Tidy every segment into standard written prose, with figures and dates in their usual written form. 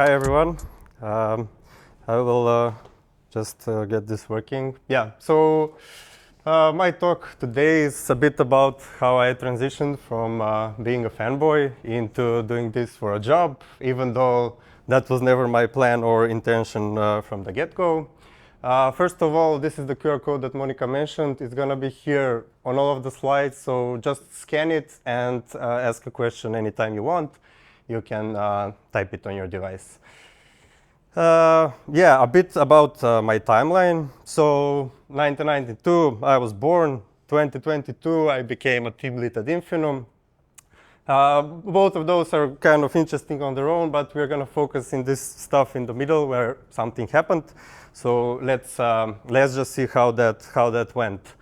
Hi everyone. I will just get this working. Yeah, so my talk today is a bit about how I transitioned from being a fanboy into doing this for a job, even though that was never my plan or intention from the get-go. First of all, this is the QR code that Monica mentioned. It's going to be here on all of the slides, so just scan it and ask a question anytime you want. You can type it on your device. Yeah, a bit about my timeline. So 1992, I was born. 2022, I became a team lead at Infinum. Both of those are kind of interesting on their own, but we're going to focus in this stuff in the middle where something happened. So let's just see how that went.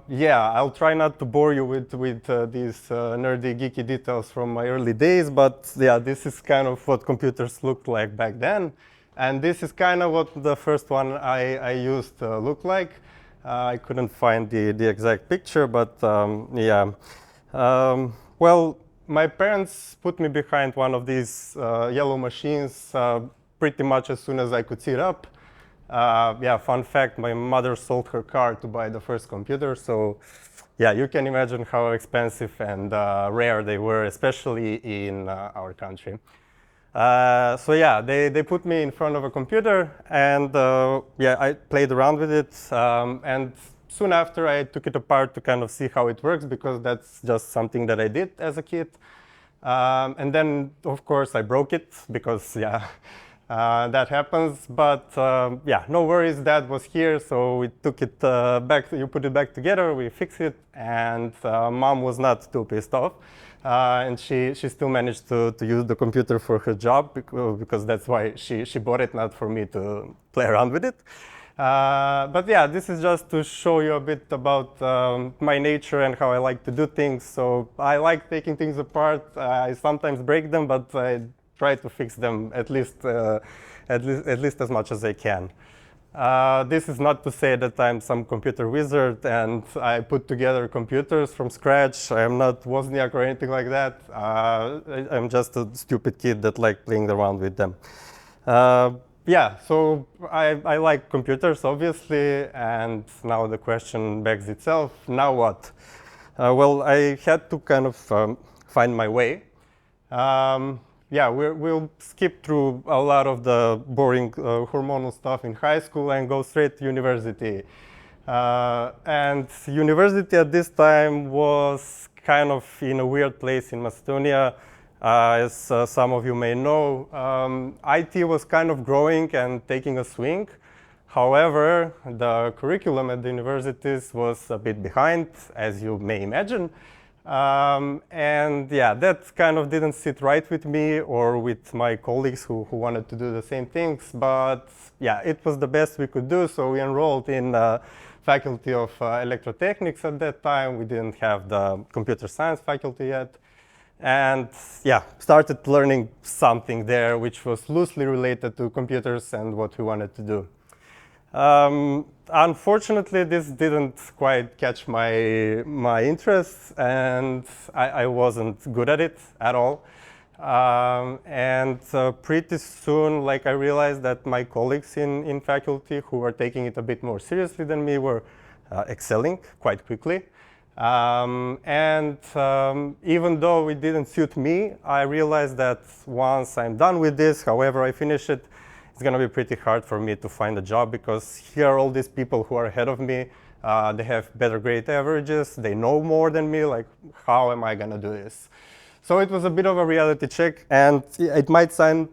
Yeah, I'll try not to bore you with these nerdy, geeky details from my early days, but yeah, this is kind of what computers looked like back then. And this is kind of what the first one I used looked like. I couldn't find the exact picture, but yeah. Well, my parents put me behind one of these yellow machines pretty much as soon as I could sit up. Yeah, fun fact, my mother sold her car to buy the first computer. So yeah, you can imagine how expensive and rare they were, especially in our country. So yeah, they put me in front of a computer and yeah, I played around with it. And soon after, I took it apart to kind of see how it works, because that's just something that I did as a kid. And then, of course, I broke it because, yeah, that happens. But yeah, no worries, Dad was here, so we took it back. You put it back together, we fixed it, and Mom was not too pissed off. And she still managed to use the computer for her job, because that's why she bought it, not for me to play around with it. But yeah, this is just to show you a bit about my nature and how I like to do things. So I like taking things apart. I sometimes break them, but I try to fix them at least as much as I can. This is not to say that I'm some computer wizard and I put together computers from scratch. I am not Wozniak or anything like that. I'm just a stupid kid that likes playing around with them. Yeah, so I like computers, obviously, and now the question begs itself, now what? Well, I had to kind of find my way. Yeah, we'll skip through a lot of the boring hormonal stuff in high school and go straight to university. And university at this time was kind of in a weird place in Macedonia. As some of you may know, IT was kind of growing and taking a swing. However, the curriculum at the universities was a bit behind, as you may imagine. And yeah, that kind of didn't sit right with me or with my colleagues who wanted to do the same things. But yeah, it was the best we could do, so we enrolled in Faculty of Electrotechnics at that time. We didn't have the computer science faculty yet. And yeah, started learning something there which was loosely related to computers and what we wanted to do. Unfortunately, this didn't quite catch my interest, and I wasn't good at it at all. And pretty soon, like, I realized that my colleagues in faculty who were taking it a bit more seriously than me were excelling quite quickly. Even though it didn't suit me, I realized that once I'm done with this, however I finish it, it's going to be pretty hard for me to find a job, because here are all these people who are ahead of me. They have better grade averages. They know more than me. Like, how am I going to do this? So it was a bit of a reality check, and it might sound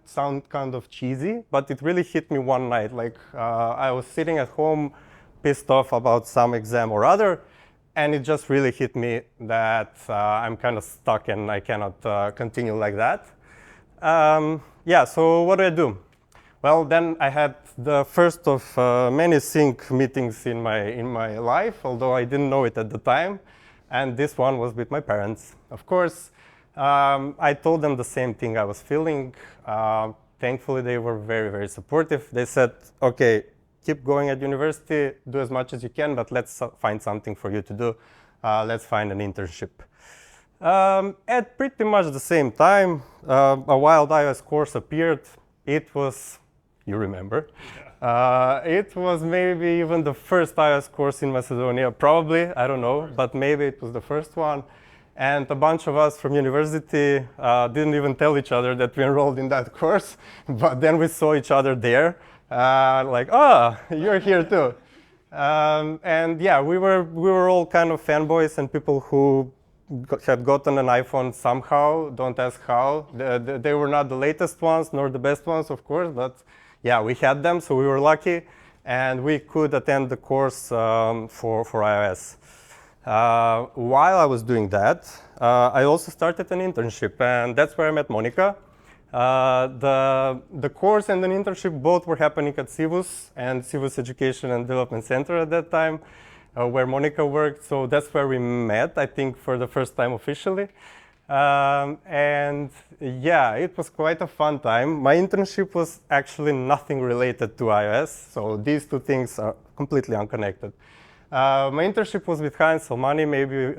kind of cheesy, but it really hit me one night. Like, I was sitting at home, pissed off about some exam or other, and it just really hit me that I'm kind of stuck and I cannot continue like that. Yeah, so what do? Well, then I had the first of many sync meetings in my life, although I didn't know it at the time. And this one was with my parents. Of course, I told them the same thing I was feeling. Thankfully, they were very, very supportive. They said, okay, keep going at university, do as much as you can, but let's find something for you to do. Let's find an internship. At pretty much the same time, a wild iOS course appeared. It was, you remember, it was maybe even the first iOS course in Macedonia, probably, I don't know, but maybe it was the first one. And a bunch of us from university didn't even tell each other that we enrolled in that course, but then we saw each other there, like, oh, you're here too. And yeah, we were all kind of fanboys and people who had gotten an iPhone somehow. Don't ask how. They were not the latest ones nor the best ones, of course, but yeah, we had them, so we were lucky, and we could attend the course for iOS. While I was doing that, I also started an internship, and that's where I met Monica. The course and an internship both were happening at Civus and Civus Education and Development Center at that time, where Monica worked. So that's where we met, I think, for the first time officially. And yeah, it was quite a fun time. My internship was actually nothing related to iOS, so these two things are completely unconnected. My internship was with Heinz Salmani. Maybe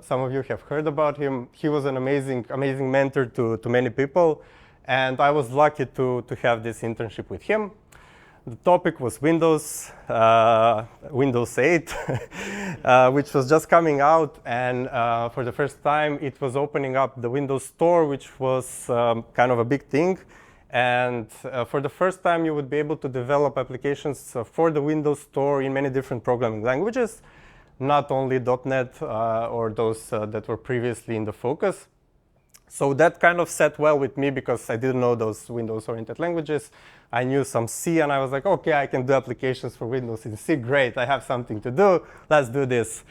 some of you have heard about him. He was an amazing mentor to many people, and I was lucky to have this internship with him. The topic was Windows 8, which was just coming out, and for the first time it was opening up the Windows Store, which was kind of a big thing. And for the first time, you would be able to develop applications for the Windows Store in many different programming languages, not only .NET or those that were previously in the focus. So that kind of sat well with me because I didn't know those Windows-oriented languages. I knew some C, and I was like, OK, I can do applications for Windows in C. Great, I have something to do. Let's do this.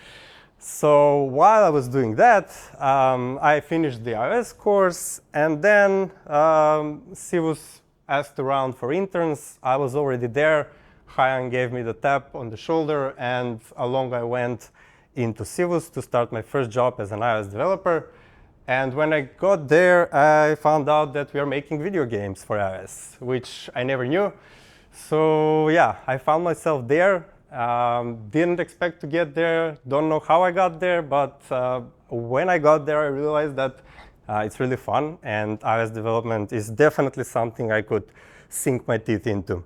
So while I was doing that, I finished the iOS course, and then Civus asked around for interns. I was already there. Hayan gave me the tap on the shoulder, and along I went into Civus to start my first job as an iOS developer. And when I got there, I found out that we are making video games for iOS, which I never knew. So yeah, I found myself there. Didn't expect to get there, don't know how I got there, but when I got there, I realized that it's really fun, and iOS development is definitely something I could sink my teeth into.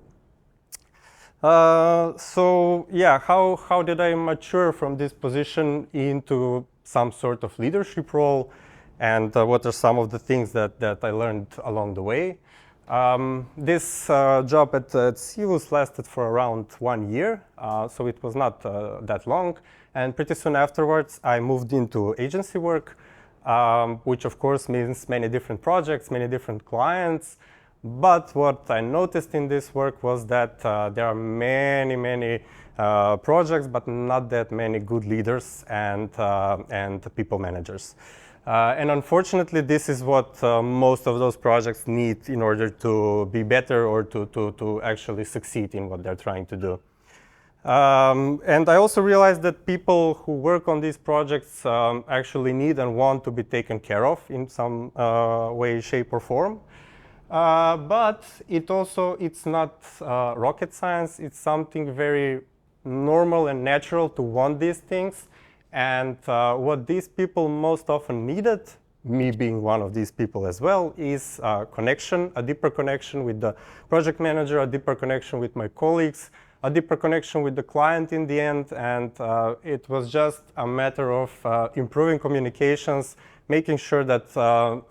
So yeah, how did I mature from this position into some sort of leadership role, and what are some of the things that I learned along the way? This job at Civus lasted for around 1 year, so it was not that long. And pretty soon afterwards, I moved into agency work, which of course means many different projects, many different clients. But what I noticed in this work was that there are many projects, but not that many good leaders and people managers. And unfortunately, this is what most of those projects need in order to be better or to actually succeed in what they're trying to do. And I also realized that people who work on these projects actually need and want to be taken care of in some way, shape, or form. But it's not rocket science. It's something very normal and natural to want these things. And what these people most often needed, me being one of these people as well, is connection, a deeper connection with the project manager, a deeper connection with my colleagues, a deeper connection with the client in the end. And it was just a matter of improving communications, making sure that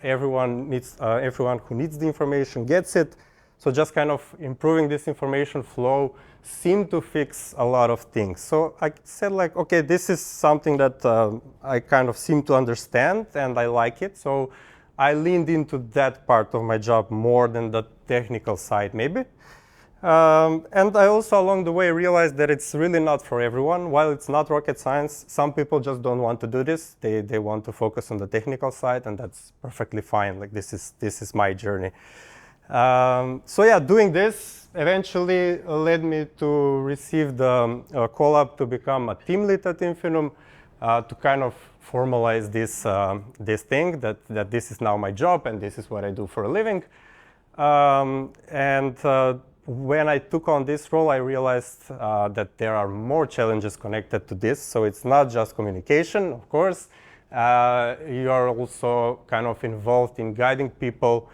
everyone who needs the information gets it. So just kind of improving this information flow seemed to fix a lot of things. So I said, like, OK, this is something that I kind of seem to understand, and I like it. So I leaned into that part of my job more than the technical side, maybe. And I also, along the way, realized that it's really not for everyone. While it's not rocket science, some people just don't want to do this. They want to focus on the technical side, and that's perfectly fine. Like, this is my journey. So yeah, doing this eventually led me to receive the call up to become a team lead at Infinum, to kind of formalize this thing that this is now my job and this is what I do for a living. When I took on this role, I realized that there are more challenges connected to this. So it's not just communication, of course. You are also kind of involved in guiding people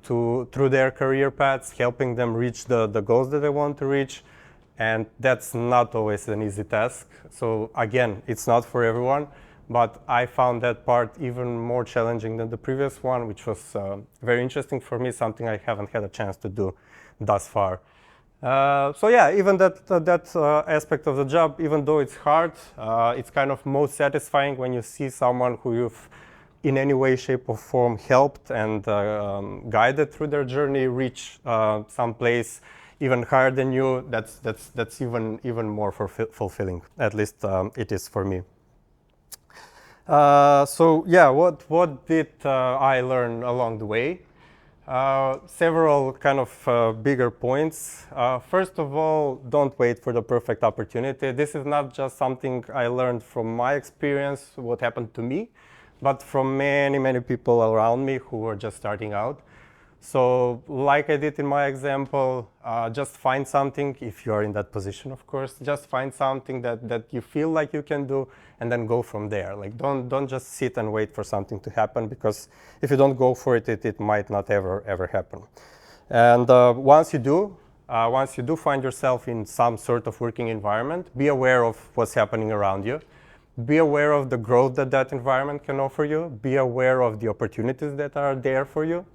through their career paths, helping them reach the goals that they want to reach. And that's not always an easy task. So again, it's not for everyone, but I found that part even more challenging than the previous one, which was very interesting for me, something I haven't had a chance to do thus far. So yeah, even that aspect of the job, even though it's hard, it's kind of most satisfying when you see someone who you've in any way, shape, or form helped and guided through their journey reach some place even higher than you. That's even more fulfilling. At least it is for me. So yeah, what did I learn along the way? Several kind of bigger points. First of all, don't wait for the perfect opportunity. This is not just something I learned from my experience, what happened to me, but from many people around me who were just starting out. So like I did in my example, just find something, if you are in that position, of course, just find something that you feel like you can do and then go from there. Like don't just sit and wait for something to happen, because if you don't go for it, it might not ever happen. And once you do find yourself in some sort of working environment, be aware of what's happening around you. Be aware of the growth that environment can offer you. Be aware of the opportunities that are there for you.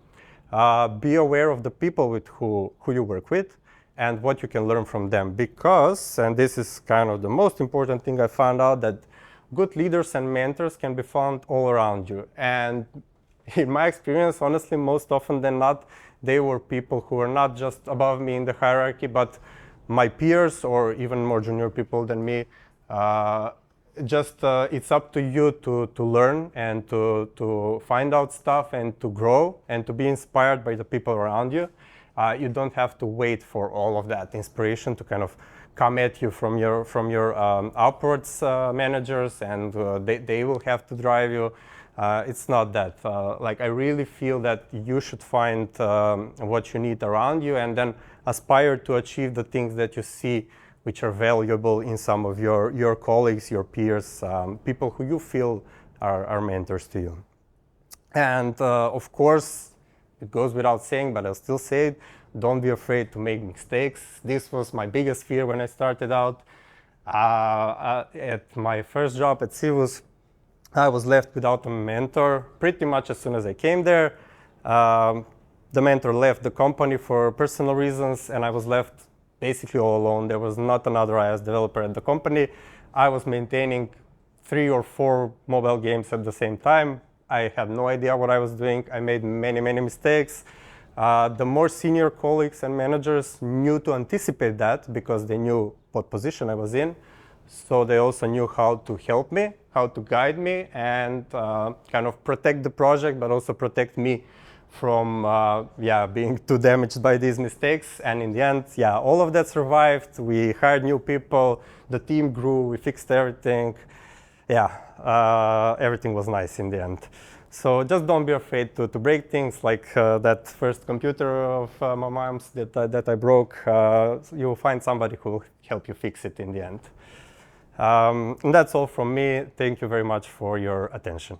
Be aware of the people with who you work with and what you can learn from them, because, and this is kind of the most important thing I found out, that good leaders and mentors can be found all around you. And in my experience, honestly, most often than not, they were people who were not just above me in the hierarchy, but my peers or even more junior people than me. It's up to you to learn and to find out stuff and to grow and to be inspired by the people around you. You don't have to wait for all of that inspiration to kind of come at you from your upwards managers, and they will have to drive you. It's not that. Like, I really feel that you should find what you need around you and then aspire to achieve the things that you see which are valuable in some of your colleagues, your peers, people who you feel are mentors to you. And of course, it goes without saying, but I'll still say it, don't be afraid to make mistakes. This was my biggest fear when I started out. At my first job at Civus, I was left without a mentor pretty much as soon as I came there. The mentor left the company for personal reasons, and I was left basically all alone. There was not another iOS developer at the company. I was maintaining 3 or 4 mobile games at the same time. I had no idea what I was doing. I made many mistakes. The more senior colleagues and managers knew to anticipate that, because they knew what position I was in. So they also knew how to help me, how to guide me, and kind of protect the project, but also protect me from being too damaged by these mistakes. And in the end, all of that survived. We hired new people, the team grew, we fixed everything. Everything was nice in the end. So just don't be afraid to break things, like that first computer of my mom's that I broke. You'll find somebody who will help you fix it in the end. And that's all from me. Thank you very much for your attention.